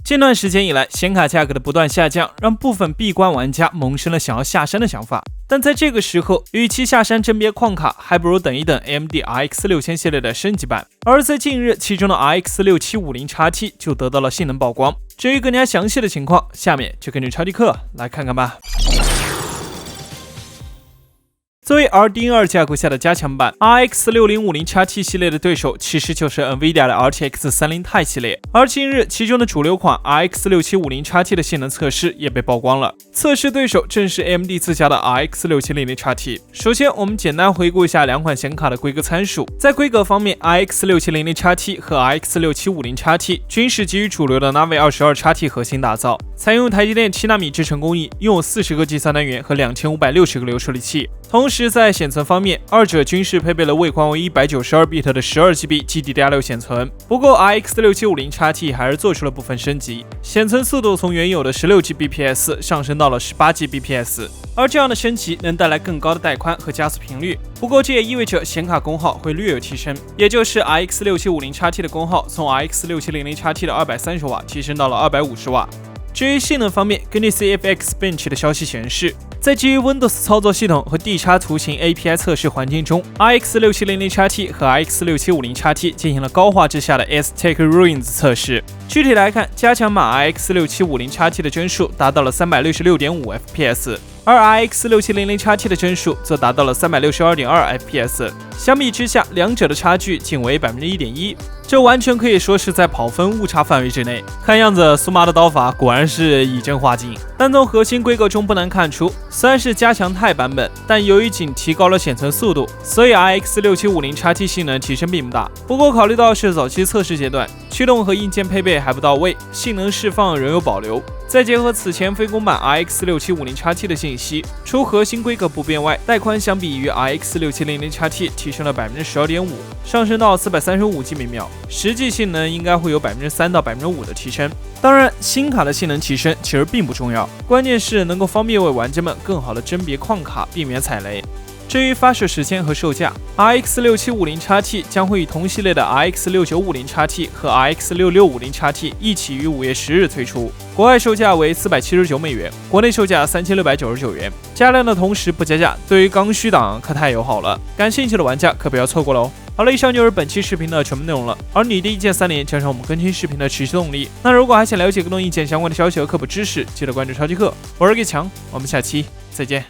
近段时间以来，显卡价格的不断下降，让部分闭关玩家萌生了想要下山的想法。但在这个时候，与其下山甄别矿卡，还不如等一等 AMD RX 6000系列的升级版。而在近日，其中的 RX 6750XT 就得到了性能曝光。至于更加详细的情况，下面就跟着超级课来看看吧。作为 RDNA 架构下的加强版 ，RX 6050XT 系列的对手其实就是 NVIDIA 的 RTX 30 Ti 系列。而近日，其中的主流款 RX 6750XT 的性能测试也被曝光了，测试对手正是 AMD 自家的 RX 6700XT。首先，我们简单回顾一下两款显卡的规格参数。在规格方面 ，RX 6700XT 和 RX 6750XT 均是基于主流的 Navi 22XT 核心打造，采用台积电7纳米制程工艺，拥有40个计算单元和2560个流处理器。同时，在显存方面，二者均是配备了位宽为192bit 的12GB GDDR6 显存。不过 RX 6750XT 还是做出了部分升级，显存速度从原有的16Gbps 上升到了18Gbps，而这样的升级能带来更高的带宽和加速频率。不过这也意味着显卡功耗会略有提升，也就是 RX 6750XT 的功耗从 RX 6700XT 的230瓦提升到了250瓦。至于性能方面，根据 CFX Bench 的消息显示，在基于 Windows 操作系统和 D 叉图形 API 测试环境中 ，RX 6700XT 和 RX 6750XT 进行了高画质下的 Aztec Ruins 测试。具体来看，加强版 RX 6750XT 的帧数达到了 366.5 FPS， 而 RX 6700XT 的帧数则达到了 362.2 FPS。相比之下，两者的差距仅为 1.1%， 这完全可以说是在跑分误差范围之内。看样子，苏妈的刀法果然是以真化境。但从核心规格中不难看出，虽然是加强钛版本，但由于仅提高了显存速度，所以 RX 6750XT 性能提升并不大。不过考虑到是早期测试阶段，驱动和硬件配备还不到位，性能释放仍有保留。再结合此前非公版 RX 6750XT 的信息，除核心规格不变外，带宽相比于 RX 6700XT 提升了 12.5%， 上升到435G 每秒，实际性能应该会有 3%到 5% 的提升。当然，新卡的性能提升其实并不重要，关键是能够方便为玩家们更好的甄别矿卡，避免踩雷。至于发售时间和售价 ，RX 6750XT 将会与同系列的 RX 6950XT 和 RX 6650XT 一起于5月10日推出，国外售价为479美元，国内售价3699元。加量的同时不加价，对于刚需党可太友好了，感兴趣的玩家可不要错过了哦。好了，以上就是本期视频的全部内容了。而你的意见3连加上我们更新视频的持续动力。那如果还想了解更多意见相关的消息和科普知识，记得关注超级课，我是给强，我们下期再见。